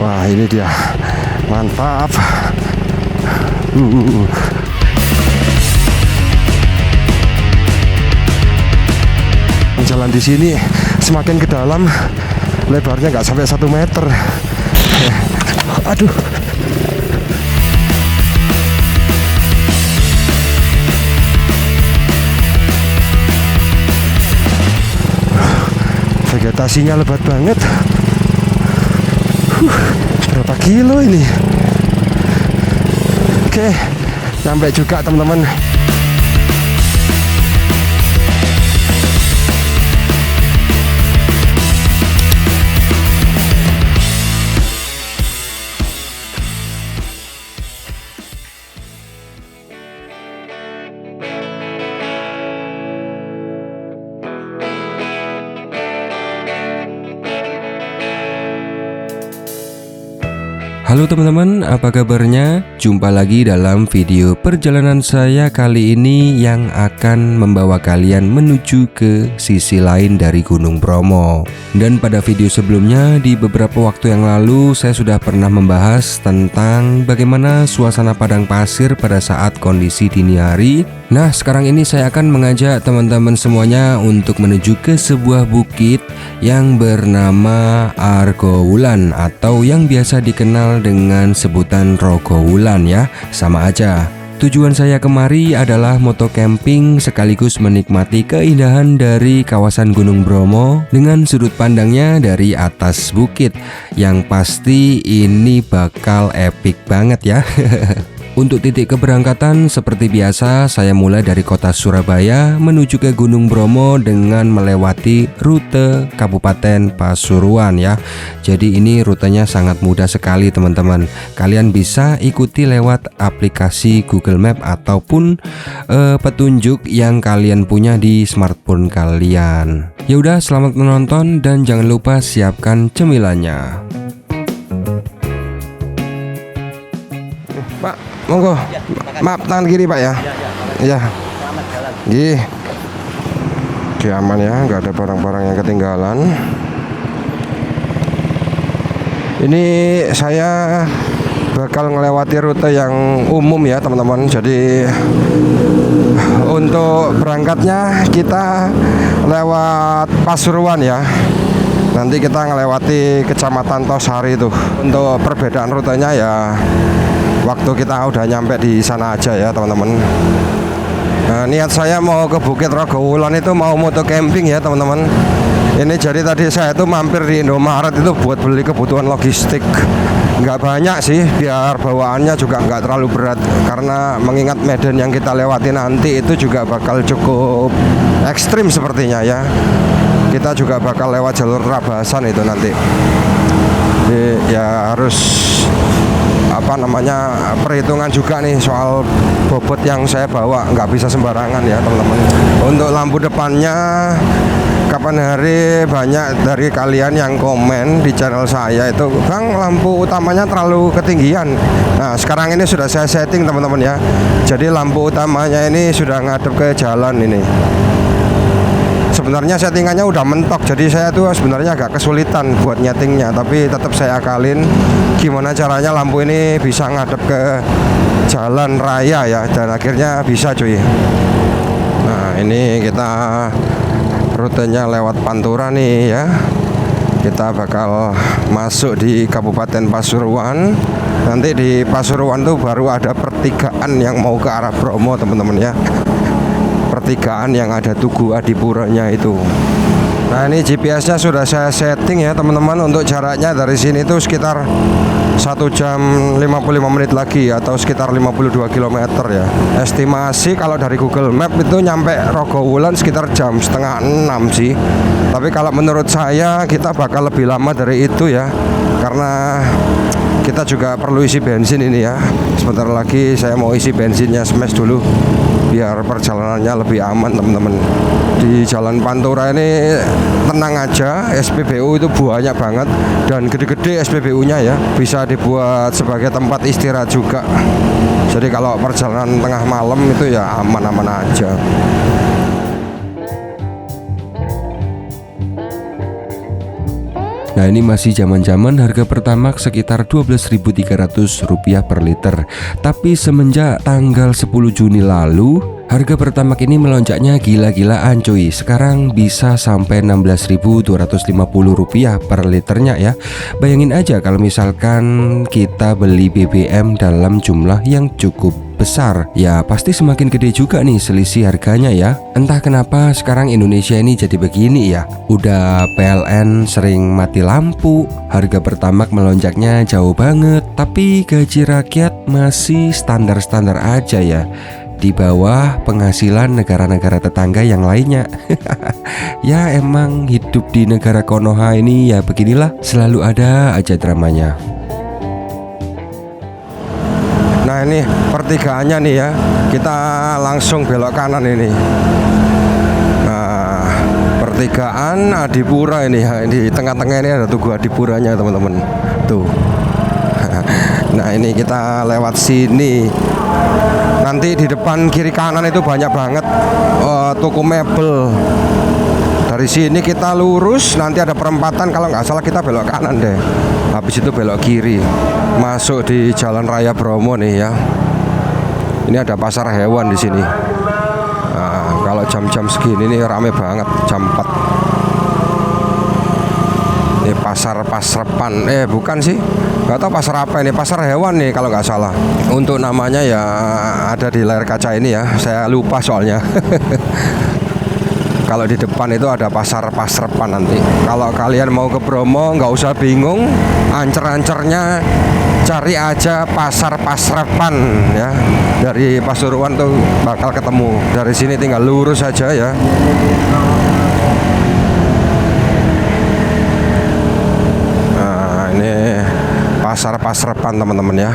Wah, ini dia. Mantap. Jalan di sini semakin ke dalam, lebarnya nggak sampai 1 meter. Aduh. Vegetasinya lebat banget. Berapa kilo ini? Oke, sampai juga teman-teman. Halo teman-teman, apa kabarnya? Jumpa lagi dalam video perjalanan saya kali ini yang akan membawa kalian menuju ke sisi lain dari Gunung Bromo. Dan pada video sebelumnya, di beberapa waktu yang lalu, saya sudah pernah membahas tentang bagaimana suasana padang pasir pada saat kondisi dini hari. Nah, sekarang ini saya akan mengajak teman-teman semuanya untuk menuju ke sebuah bukit yang bernama Argowulan atau yang biasa dikenal dengan sebutan Rogowulan ya, sama aja. Tujuan saya kemari adalah moto camping sekaligus menikmati keindahan dari kawasan Gunung Bromo dengan sudut pandangnya dari atas bukit. Yang pasti ini bakal epic banget ya. Untuk titik keberangkatan seperti biasa, saya mulai dari kota Surabaya menuju ke Gunung Bromo dengan melewati rute Kabupaten Pasuruan ya. Jadi ini rutenya sangat mudah sekali teman-teman. Kalian bisa ikuti lewat aplikasi Google Map ataupun petunjuk yang kalian punya di smartphone kalian. Ya udah, selamat menonton dan jangan lupa siapkan cemilannya. Pak, monggo. Ya, Maaf, tangan kiri Pak ya. Iya. Selamat jalan. Gih. Oke, aman ya, nggak ada barang-barang yang ketinggalan. Ini saya bakal melewati rute yang umum ya teman-teman. Jadi untuk berangkatnya kita lewat Pasuruan ya. Nanti kita ngelewati Kecamatan Tosari tuh. Untuk perbedaan rutenya ya, waktu kita udah nyampe di sana aja ya teman-teman. Nah, niat saya mau ke Bukit Rogowulan itu mau moto camping ya teman-teman. Ini jadi tadi saya tuh mampir di Indomaret itu buat beli kebutuhan logistik. Nggak banyak sih, biar bawaannya juga nggak terlalu berat. Karena mengingat medan yang kita lewati nanti itu juga bakal cukup ekstrim sepertinya ya. Kita juga bakal lewat jalur Rabasan itu nanti. Jadi ya harus perhitungan juga nih soal bobot yang saya bawa, nggak bisa sembarangan ya teman-teman. Untuk lampu depannya, kapan hari banyak dari kalian yang komen di channel saya itu, Bang, lampu utamanya terlalu ketinggian. Nah, sekarang ini sudah saya setting teman-teman ya. Jadi lampu utamanya ini sudah ngadep ke jalan ini. Sebenarnya settingannya udah mentok, jadi saya tuh sebenarnya agak kesulitan buat nyetingnya, tapi tetap saya akalin gimana caranya lampu ini bisa ngadep ke jalan raya ya, dan akhirnya bisa cuy. Nah, ini kita rutenya lewat Pantura nih ya. Kita bakal masuk di Kabupaten Pasuruan. Nanti di Pasuruan tuh baru ada pertigaan yang mau ke arah Bromo teman-teman ya. Pertigaan yang ada Tugu Adipuranya itu. Nah, ini GPS-nya sudah saya setting ya teman-teman. Untuk jaraknya dari sini tuh sekitar 1 jam 55 menit lagi atau sekitar 52 km ya. Estimasi kalau dari Google Map itu nyampe Rogowulan sekitar jam setengah 6 sih. Tapi kalau menurut saya kita bakal lebih lama dari itu ya, karena kita juga perlu isi bensin ini ya. Sebentar lagi saya mau isi bensinnya smash dulu biar perjalanannya lebih aman teman-teman. Di Jalan Pantura ini tenang aja, SPBU itu banyak banget dan gede-gede SPBU-nya ya, bisa dibuat sebagai tempat istirahat juga. Jadi kalau perjalanan tengah malam itu ya aman-aman aja. Nah ini masih zaman-zaman harga Pertamax sekitar Rp12.300 per liter. Tapi semenjak tanggal 10 Juni lalu harga Pertamax ini melonjaknya gila-gilaan cuy. Sekarang bisa sampai Rp16.250 per liternya ya. Bayangin aja kalau misalkan kita beli BBM dalam jumlah yang cukup besar, ya pasti semakin gede juga nih selisih harganya ya. Entah kenapa sekarang Indonesia ini jadi begini ya. Udah PLN sering mati lampu, harga Pertamax melonjaknya jauh banget, tapi gaji rakyat masih standar-standar aja ya, di bawah penghasilan negara-negara tetangga yang lainnya. Ya emang hidup di negara Konoha ini ya beginilah, selalu ada aja dramanya. Nah ini pertigaannya nih ya, kita langsung belok kanan ini. Nah pertigaan Adipura ini ya, di tengah-tengah ini ada Tugu Adipuranya teman-teman. Tuh. Nah ini kita lewat sini. Nanti di depan kiri kanan itu banyak banget toko mebel. Dari sini kita lurus, nanti ada perempatan, kalau nggak salah kita belok kanan deh. Habis itu belok kiri, masuk di Jalan Raya Bromo nih ya. Ini ada pasar hewan di sini. Nah, kalau jam-jam segini nih rame banget, jam 4. Ini pasar Pasrepan, bukan sih, nggak tahu pasar apa ini, pasar hewan nih kalau nggak salah. Untuk namanya ya ada di layar kaca ini ya, saya lupa soalnya. Kalau di depan itu ada pasar Pasrepan nanti. Kalau kalian mau ke Bromo nggak usah bingung, ancer-ancernya cari aja pasar Pasrepan ya. Dari Pasuruan tuh bakal ketemu. Dari sini tinggal lurus aja ya. Nah ini pasar Pasrepan teman-teman ya.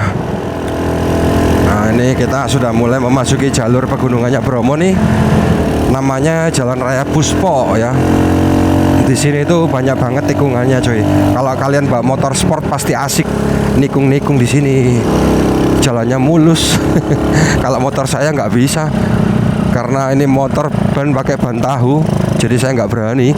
Nah ini kita sudah mulai memasuki jalur pegunungannya Bromo nih. Namanya Jalan Raya Puspo ya. Di sini itu banyak banget tikungannya coy. Kalau kalian bawa motor sport pasti asik nikung-nikung di sini. Jalannya mulus. Kalau motor saya nggak bisa, karena ini motor ban pakai ban tahu, jadi saya nggak berani.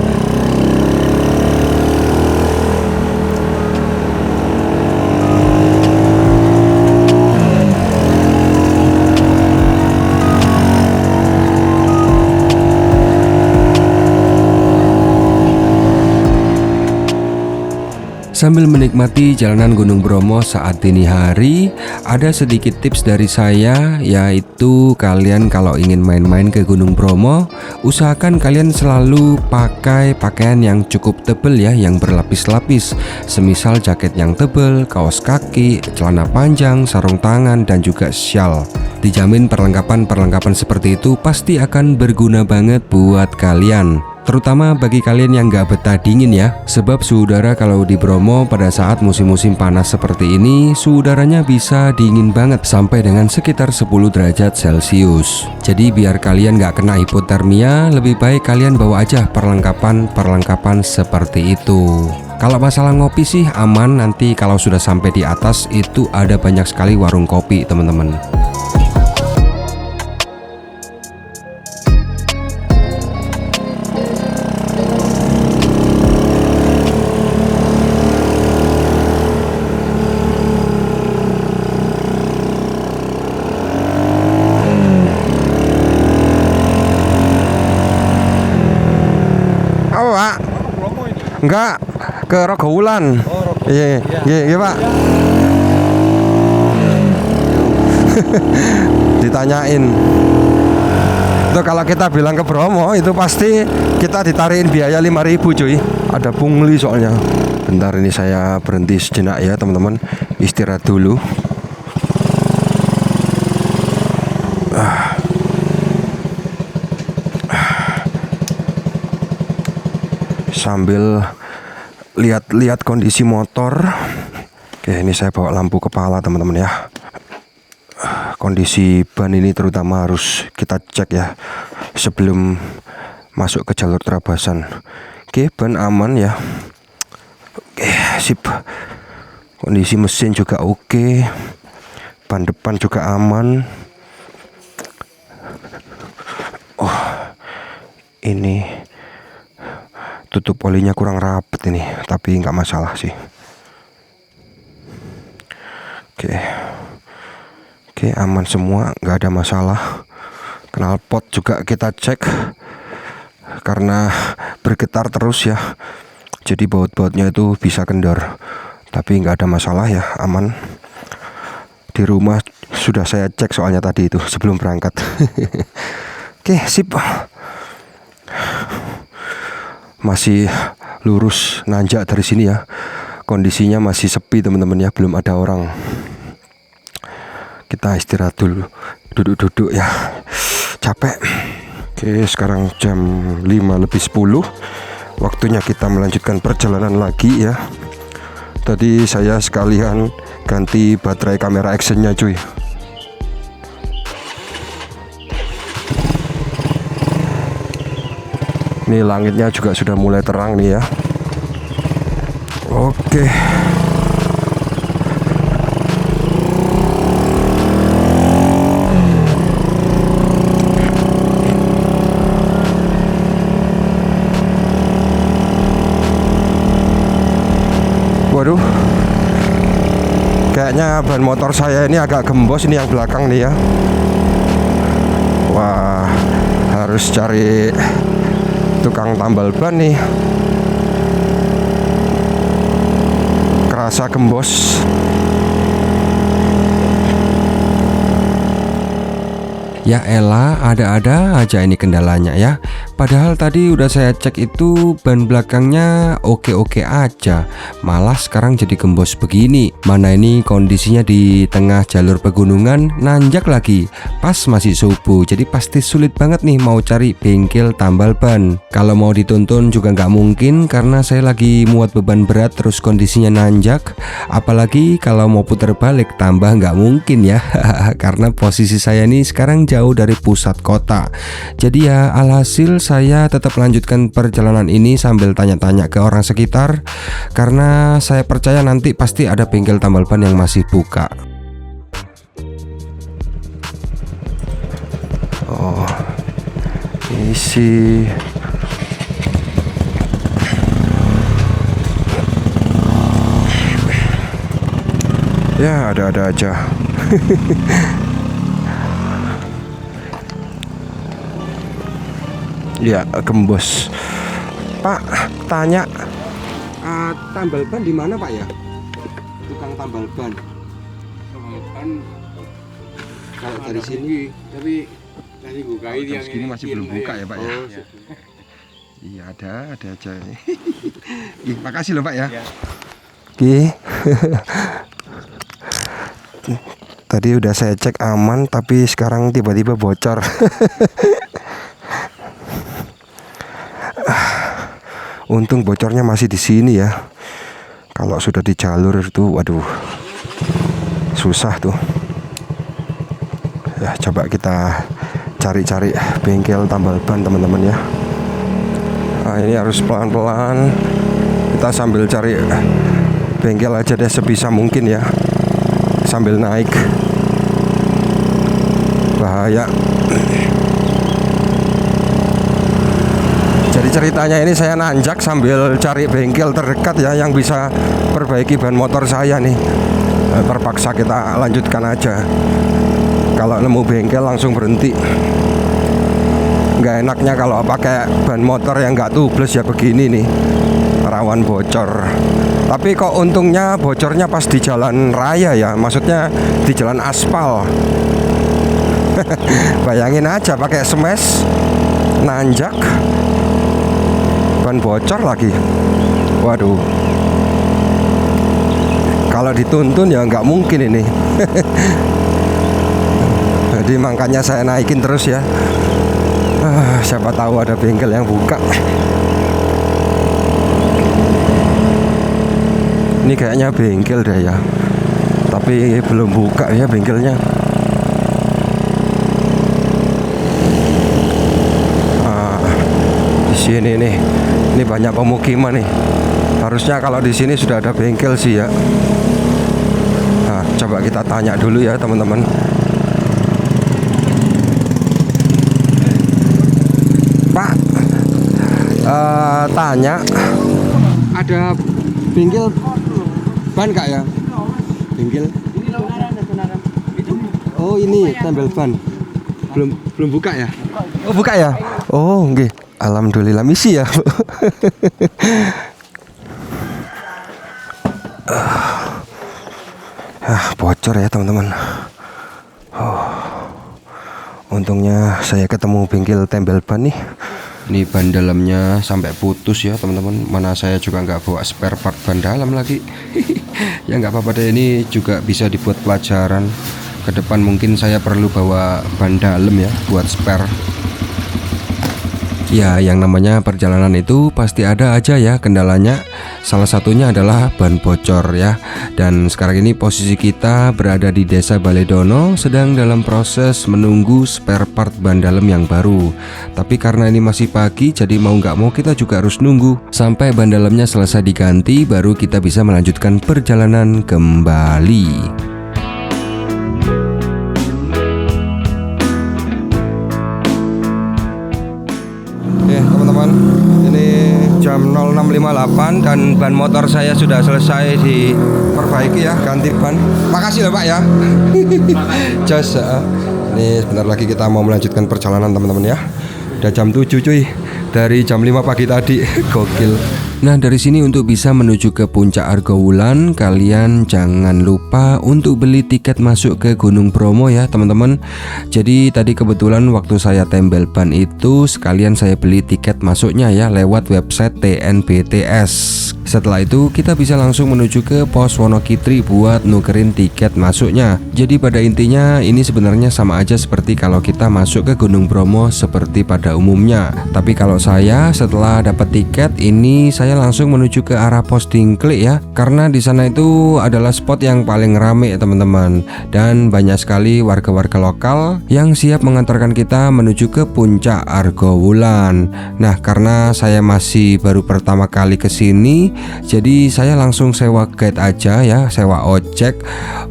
Sambil menikmati jalanan Gunung Bromo saat dini hari, ada sedikit tips dari saya, yaitu kalian kalau ingin main-main ke Gunung Bromo, usahakan kalian selalu pakai pakaian yang cukup tebal ya, yang berlapis-lapis. Semisal jaket yang tebal, kaos kaki, celana panjang, sarung tangan, dan juga syal. Dijamin perlengkapan-perlengkapan seperti itu pasti akan berguna banget buat kalian. Terutama bagi kalian yang gak betah dingin ya. Sebab suhu udara kalau di Bromo pada saat musim-musim panas seperti ini, suhu udaranya bisa dingin banget sampai dengan sekitar 10 derajat Celcius. Jadi biar kalian gak kena hipotermia, lebih baik kalian bawa aja perlengkapan seperti itu. Kalau masalah ngopi sih aman, nanti kalau sudah sampai di atas itu ada banyak sekali warung kopi teman-teman. Enggak, ke Rogowulan. Iya, iya Pak. Ditanyain. Itu kalau kita bilang ke Bromo itu pasti kita ditarikin biaya 5.000 cuy. Ada pungli soalnya. Bentar ini saya berhenti sejenak ya teman-teman. Istirahat dulu. Sambil lihat-lihat kondisi motor. Oke, ini saya bawa lampu kepala teman-teman ya. Kondisi ban ini terutama harus kita cek ya sebelum masuk ke jalur terabasan. Oke, ban aman ya. Oke, sip. Kondisi mesin juga oke. Ban depan juga aman. tutup olinya kurang rapet ini, tapi nggak masalah sih. Oke, aman semua, nggak ada masalah. Knalpot juga kita cek karena bergetar terus ya, jadi baut-bautnya itu bisa kendor, tapi nggak ada masalah ya, aman. Di rumah sudah saya cek soalnya tadi itu sebelum berangkat. Oke, sip. Masih lurus nanjak dari sini ya. Kondisinya masih sepi teman-teman ya, belum ada orang. Kita istirahat dulu, duduk-duduk ya, capek. Oke, sekarang jam 5:10. Waktunya kita melanjutkan perjalanan lagi ya. Tadi saya sekalian ganti baterai kamera actionnya cuy. Ini langitnya juga sudah mulai terang nih ya. Oke. Waduh, kayaknya ban motor saya ini agak gembos ini yang belakang nih ya. Wah, harus cari tukang tambal ban nih. Kerasa gembos. Ya elah, ada-ada aja ini kendalanya ya. Padahal tadi udah saya cek itu ban belakangnya oke-oke aja, malah sekarang jadi gembos begini. Mana ini kondisinya di tengah jalur pegunungan, nanjak lagi, pas masih subuh, jadi pasti sulit banget nih mau cari bengkel tambal ban. Kalau mau dituntun juga nggak mungkin karena saya lagi muat beban berat terus kondisinya nanjak. Apalagi kalau mau putar balik tambah nggak mungkin ya. Karena posisi saya nih sekarang jauh dari pusat kota. Jadi ya alhasil saya tetap melanjutkan perjalanan ini sambil tanya-tanya ke orang sekitar, karena saya percaya nanti pasti ada bengkel tambal ban yang masih buka. Oh, isi. Ya ada-ada aja. Ya gembos. Pak, tanya, tambal ban di mana Pak ya? Tukang tambal ban. Tambal ban Kalau dari sini, tapi nanti buka ini yang segini masih belum buka ya Pak ya? Oh, Iya ada aja. Ih, makasih loh Pak ya. Ya. Oke. Tadi udah saya cek aman, tapi sekarang tiba-tiba bocor. Untung bocornya masih di sini ya. Kalau sudah di jalur itu, waduh, susah tuh. Ya, coba kita cari-cari bengkel tambal ban teman-teman ya. Nah, ini harus pelan-pelan. Kita sambil cari bengkel aja deh sebisa mungkin ya. Sambil naik. Bahaya. Jadi ceritanya ini saya nanjak sambil cari bengkel terdekat ya yang bisa perbaiki ban motor saya nih. Terpaksa kita lanjutkan aja. Kalau nemu bengkel langsung berhenti. Nggak enaknya kalau pakai ban motor yang nggak tubles ya begini nih, rawan bocor. Tapi kok untungnya bocornya pas di jalan raya ya, maksudnya di jalan aspal. Bayangin aja pakai smash nanjak, ban bocor lagi. Waduh, kalau dituntun ya nggak mungkin ini. Jadi makanya saya naikin terus ya. Siapa tahu ada bengkel yang buka. Ini kayaknya bengkel deh ya, tapi belum buka ya bengkelnya. Di sini nih, ini banyak pemukiman nih. Harusnya kalau di sini sudah ada bengkel sih ya. Nah, coba kita tanya dulu ya teman-teman. Pak, tanya ada bengkel ban kak ya? Bengkel. Oh ini tempel ban. Belum buka ya? Oh buka ya? Oh nggih. Alhamdulillah misi ya. Bocor ya teman-teman. Untungnya saya ketemu bengkel tempel ban nih. Ini ban dalamnya sampai putus ya teman-teman. Mana saya juga nggak bawa spare part ban dalam lagi. Ya nggak apa-apa deh, ini juga bisa dibuat pelajaran. Ke depan mungkin saya perlu bawa ban dalam ya buat spare. Ya yang namanya perjalanan itu pasti ada aja ya kendalanya. Salah satunya adalah ban bocor ya. Dan sekarang ini posisi kita berada di Desa Baledono, sedang dalam proses menunggu spare part ban dalam yang baru. Tapi karena ini masih pagi, jadi mau nggak mau kita juga harus nunggu sampai ban dalamnya selesai diganti, baru kita bisa melanjutkan perjalanan kembali. Teman-teman, ini jam 06.58 dan ban motor saya sudah selesai diperbaiki ya, ganti ban. Makasih loh Pak ya. Jos. Ini sebentar lagi kita mau melanjutkan perjalanan teman-teman ya. Udah jam 7 cuy. Dari jam 5 pagi tadi. Gokil. Nah dari sini untuk bisa menuju ke Puncak Argowulan, kalian jangan lupa untuk beli tiket masuk ke Gunung Bromo ya teman-teman. Jadi tadi kebetulan waktu saya tempel ban itu sekalian saya beli tiket masuknya ya lewat website TNBTS. Setelah itu kita bisa langsung menuju ke pos Wonokitri buat nukerin tiket masuknya. Jadi pada intinya ini sebenarnya sama aja seperti kalau kita masuk ke Gunung Bromo seperti pada umumnya. Tapi kalau saya setelah dapat tiket ini saya langsung menuju ke arah pos Dingklik ya, karena di sana itu adalah spot yang paling rame teman-teman, dan banyak sekali warga-warga lokal yang siap mengantarkan kita menuju ke Puncak Argowulan. Nah karena saya masih baru pertama kali ke sini, jadi saya langsung sewa guide aja ya, sewa ojek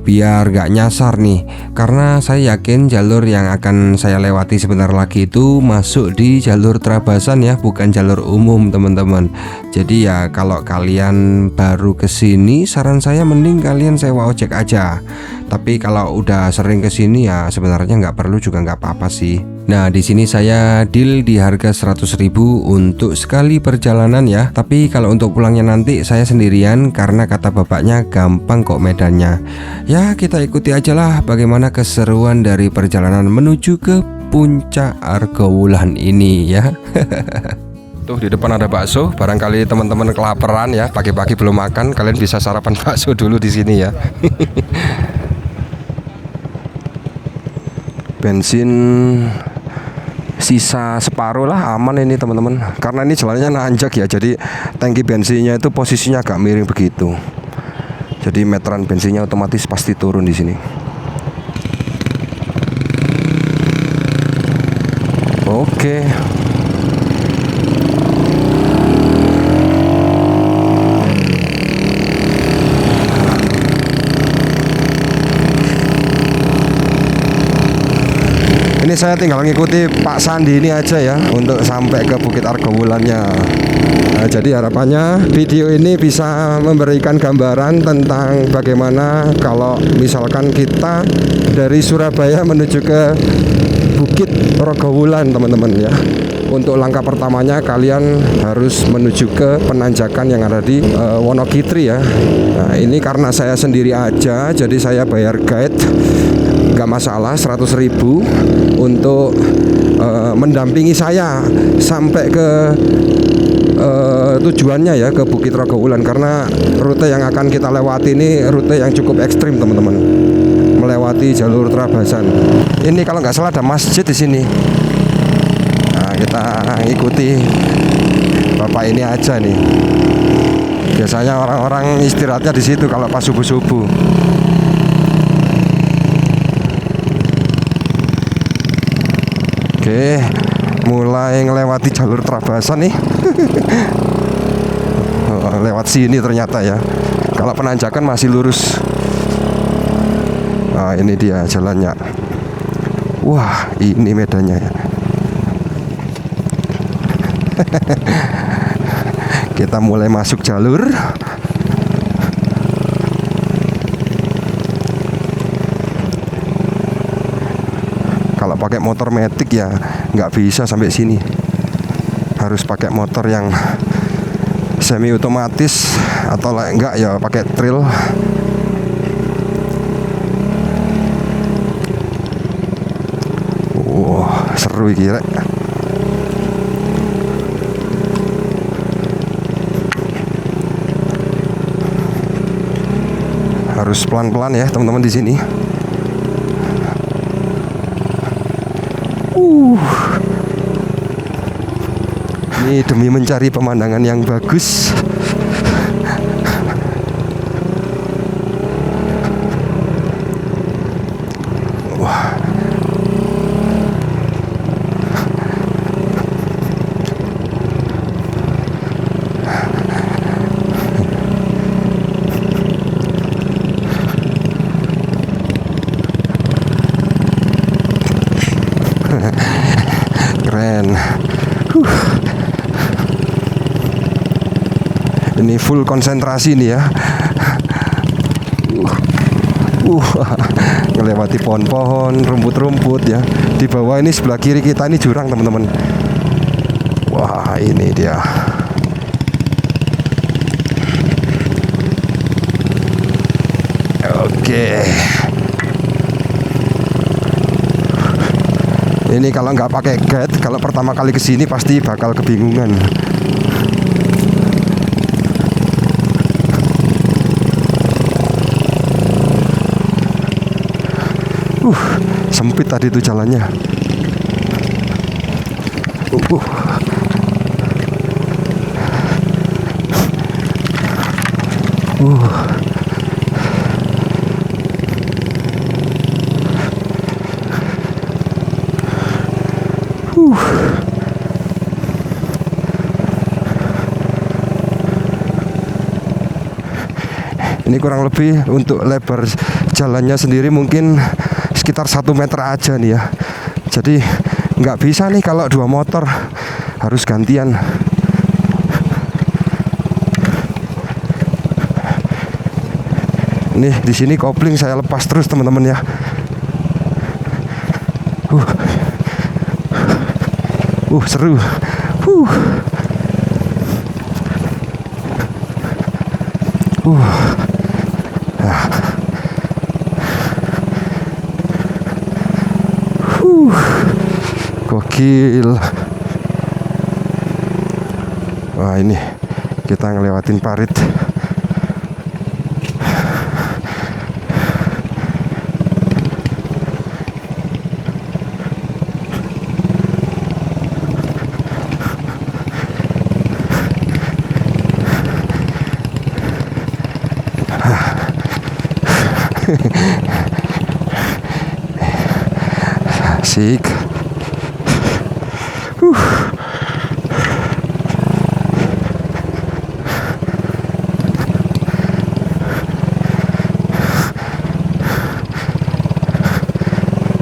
biar gak nyasar nih, karena saya yakin jalur yang akan saya lewati sebentar lagi itu masuk di jalur Trabasan ya, bukan jalur umum teman-teman. Jadi ya kalau kalian baru kesini, saran saya mending kalian sewa ojek aja. Tapi kalau udah sering kesini ya sebenarnya nggak perlu juga nggak apa-apa sih. Nah di sini saya deal di harga 100.000 untuk sekali perjalanan ya. Tapi kalau untuk pulangnya nanti saya sendirian karena kata bapaknya gampang kok medannya. Ya kita ikuti aja lah bagaimana keseruan dari perjalanan menuju ke Puncak Argowulan ini ya. Tuh di depan ada bakso, barangkali teman-teman kelaparan ya, pagi-pagi belum makan, kalian bisa sarapan bakso dulu di sini ya. Bensin sisa separuh lah, aman ini teman-teman. Karena ini jalannya nanjak ya, jadi tangki bensinnya itu posisinya agak miring begitu. Jadi meteran bensinnya otomatis pasti turun di sini. Oke. Ini saya tinggal mengikuti Pak Sandi ini aja ya untuk sampai ke Bukit Argowulannya. Nah, jadi harapannya video ini bisa memberikan gambaran tentang bagaimana kalau misalkan kita dari Surabaya menuju ke Bukit Argowulan teman-teman ya. Untuk langkah pertamanya kalian harus menuju ke penanjakan yang ada di Wonokitri ya. Nah ini karena saya sendiri aja, jadi saya bayar guide, gak masalah 100.000 untuk mendampingi saya sampai ke tujuannya ya, ke Bukit Argowulan. Karena rute yang akan kita lewati ini rute yang cukup ekstrim teman-teman, melewati jalur Trabasan. Ini kalau nggak salah ada masjid di sini. Nah, kita ikuti bapak ini aja nih. Biasanya orang-orang istirahatnya di situ kalau pas subuh-subuh. Oke, mulai ngelewati jalur Trabasan nih. Lewat sini ternyata ya. Kalau penanjakan masih lurus. Nah, ini dia jalannya. Wah, ini medannya ya. Kita mulai masuk jalur. Kalau pakai motor matic ya nggak bisa sampai sini. Harus pakai motor yang semi otomatis atau enggak ya pakai trail. Seru iki rek. Harus pelan-pelan ya teman-teman di sini. Ini demi mencari pemandangan yang bagus. Wah. Keren. Ini full konsentrasi nih ya. Melewati pohon-pohon, rumput-rumput ya. Di bawah ini sebelah kiri kita ini jurang teman-teman. Wah, ini dia. Oke. Ini kalau nggak pakai guide, kalau pertama kali kesini pasti bakal kebingungan. Sempit tadi itu jalannya. Ini kurang lebih untuk lebar jalannya sendiri mungkin sekitar 1 meter aja nih ya. Jadi nggak bisa nih kalau 2 motor, harus gantian. Nih di sini kopling saya lepas terus teman-teman ya. Seru. Gokil. Wah, ini kita ngelewatin parit. Asik.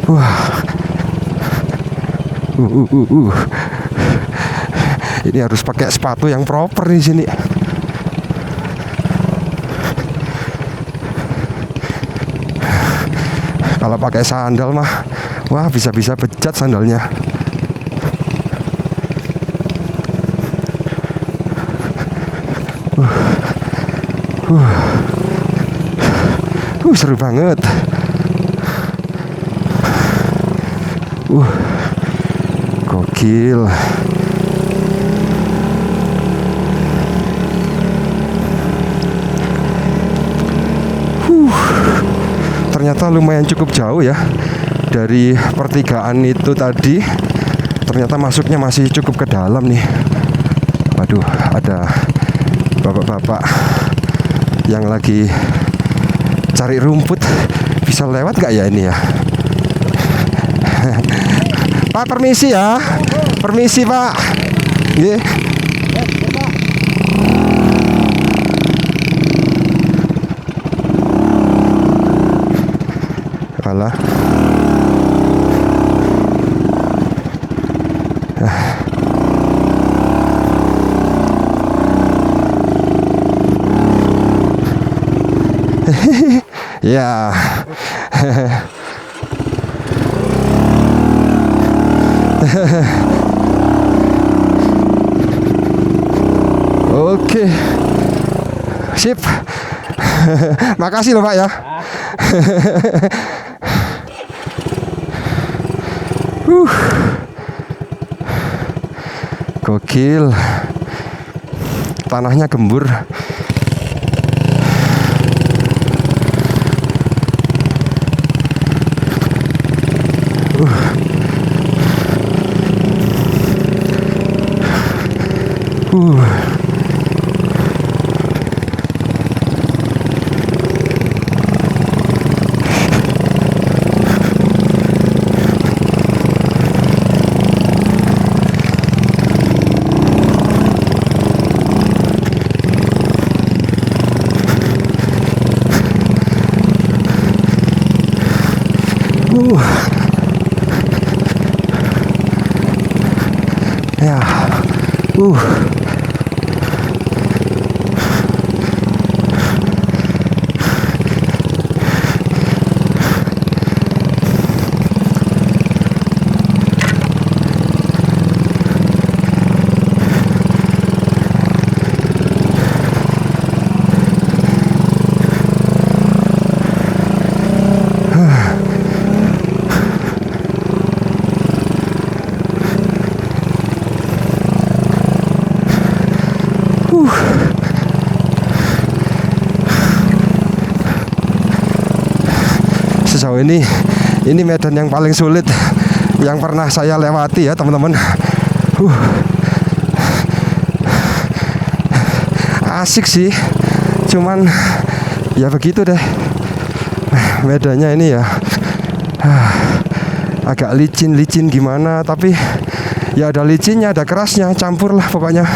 Wah. Ini harus pakai sepatu yang proper di sini. Kalau pakai sandal mah, wah bisa-bisa bejat sandalnya. Seru banget. Gokil. Ternyata lumayan cukup jauh ya dari pertigaan itu tadi. Ternyata masuknya masih cukup ke dalam nih. Waduh, ada bapak-bapak yang lagi cari rumput. Bisa lewat gak ya ini ya? Pak, permisi ya. Permisi Pak. Nggih. Alah. Ya. Oke. Sip. Makasih loh Pak ya. Gokil. Tanahnya gembur. Ya. Sejauh ini medan yang paling sulit yang pernah saya lewati ya teman-teman. Asik sih, cuman ya begitu deh medannya ini ya. Agak licin gimana, tapi ya ada licinnya, ada kerasnya, campur lah pokoknya.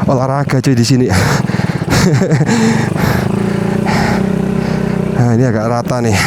Olahraga cuy di sini. Nah, ini agak rata nih.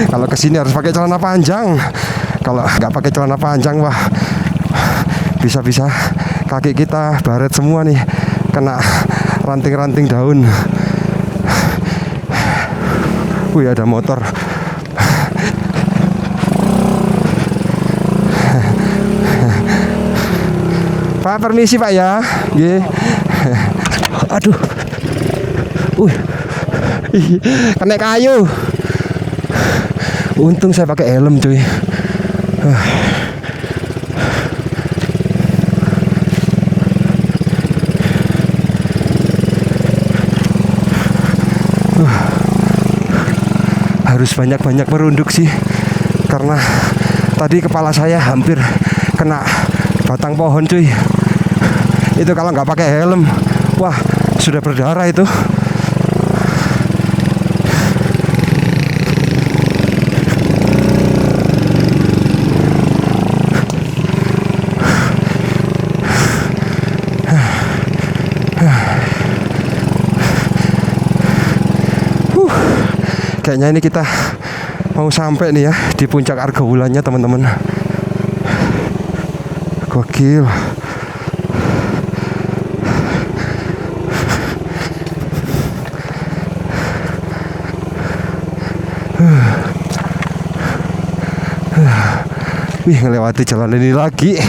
Kalau kesini harus pakai celana panjang. Kalau nggak pakai celana panjang, wah, bisa-bisa kaki kita baret semua nih, kena ranting-ranting daun. Wih, ada motor. Pak, permisi Pak ya. Nggih. Aduh. Kena kayu. Untung saya pakai helm cuy. Harus banyak-banyak merunduk sih, karena tadi kepala saya hampir kena batang pohon cuy. Itu kalau nggak pakai helm, wah, sudah berdarah itu. Kayaknya ini kita mau sampai nih ya di puncak Argowulannya teman-teman. Gokil. Wih, ngelewati jalan ini lagi.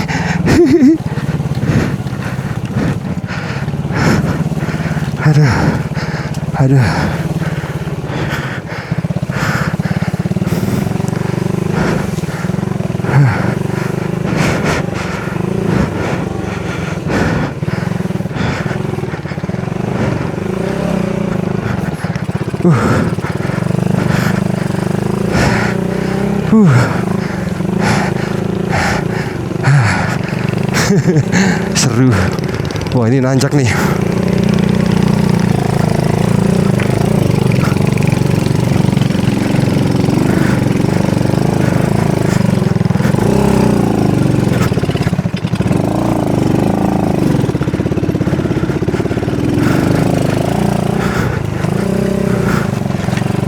Aduh. Seru. Wah, ini nanjak nih.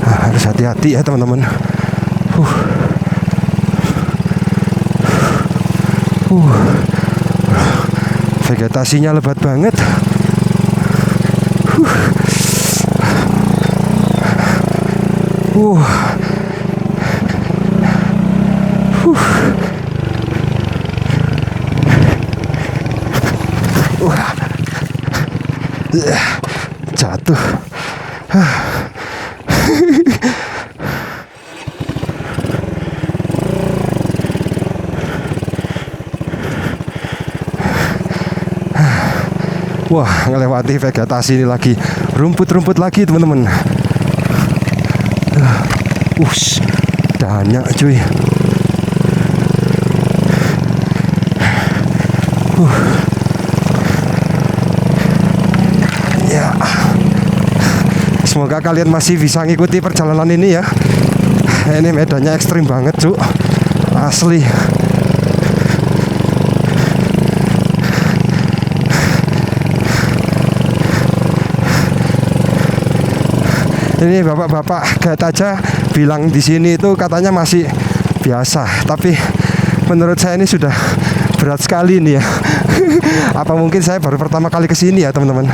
Harus hati-hati ya teman-teman. Vegetasinya lebat banget. Jatuh. Wah, ngelewati vegetasi ini lagi. Rumput-rumput lagi, teman-teman. Banyak cuy. Ya. Semoga kalian masih bisa ngikuti perjalanan ini ya. Ini medannya ekstrim banget, Cuk. Asli. Ini bapak-bapak guide aja bilang di sini itu katanya masih biasa, tapi menurut saya ini sudah berat sekali nih ya. Apa mungkin saya baru pertama kali kesini ya teman-teman.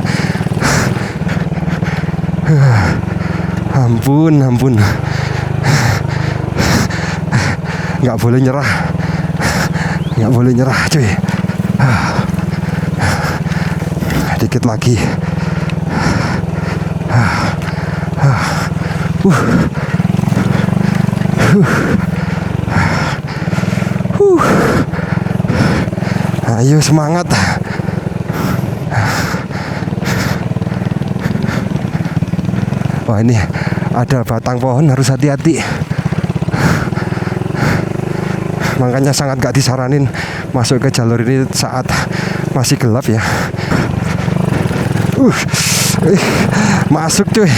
Ampun. Nggak boleh nyerah cuy. Dikit lagi. Ayo semangat. Wah, ini ada batang pohon, harus hati-hati. Makanya sangat gak disaranin masuk ke jalur ini saat masih gelap ya. Masuk cuy,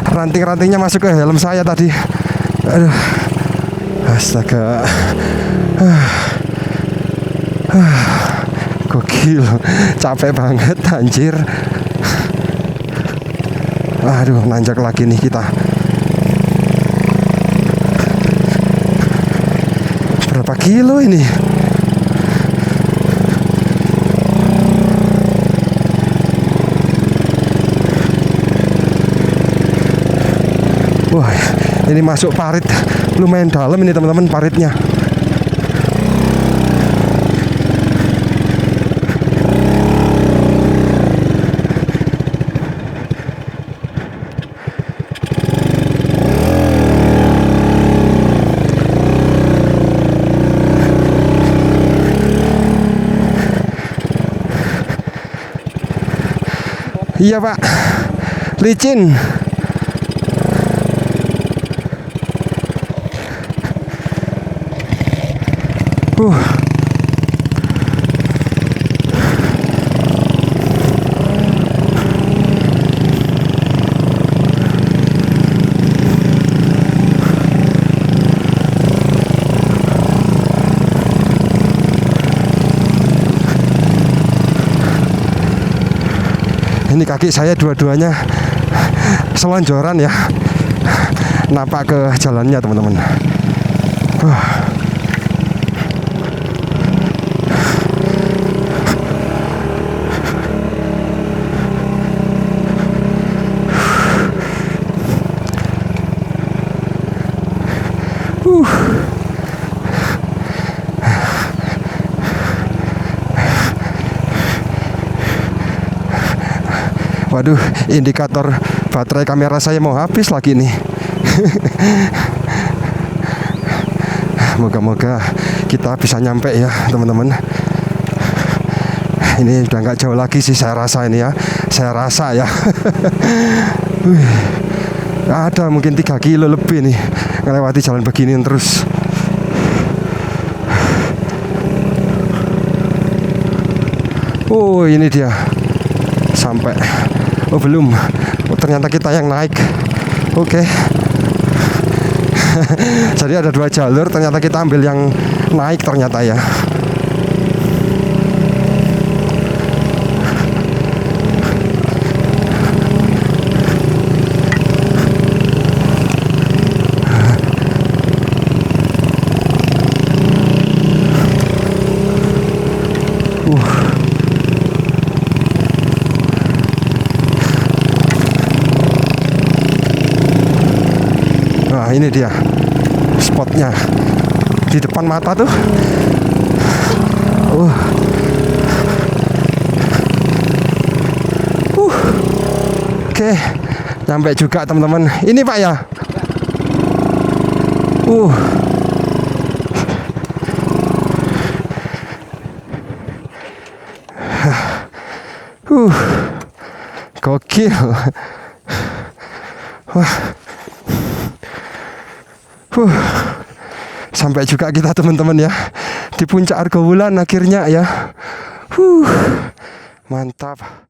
ranting-rantingnya masuk ke helm saya tadi. Aduh, astaga. Gokil, capek banget anjir. Aduh, nanjak lagi nih kita. Berapa kilo ini? Wah, ini masuk parit lumayan dalam ini teman-teman paritnya. Iya Pak, licin. Ini kaki saya dua-duanya selonjoran ya, napak ke jalannya teman-teman. Waduh, indikator baterai kamera saya mau habis lagi nih. Moga-moga kita bisa nyampe ya teman-teman. Ini udah nggak jauh lagi sih saya rasa ini ya. Saya rasa ya. Ada mungkin 3 kilo lebih nih ngelewati jalan beginian terus. Oh, ini dia. Sampai. Oh, belum. Oh, ternyata kita yang naik. Oke. Jadi ada 2 jalur, ternyata kita ambil yang naik ternyata ya. Nah, ini dia spotnya di depan mata tuh. Oke, nyampe juga teman-teman. Ini Pak ya. Gokil. Wah. Sampai juga kita teman-teman ya di puncak Argowulan akhirnya ya. Mantap.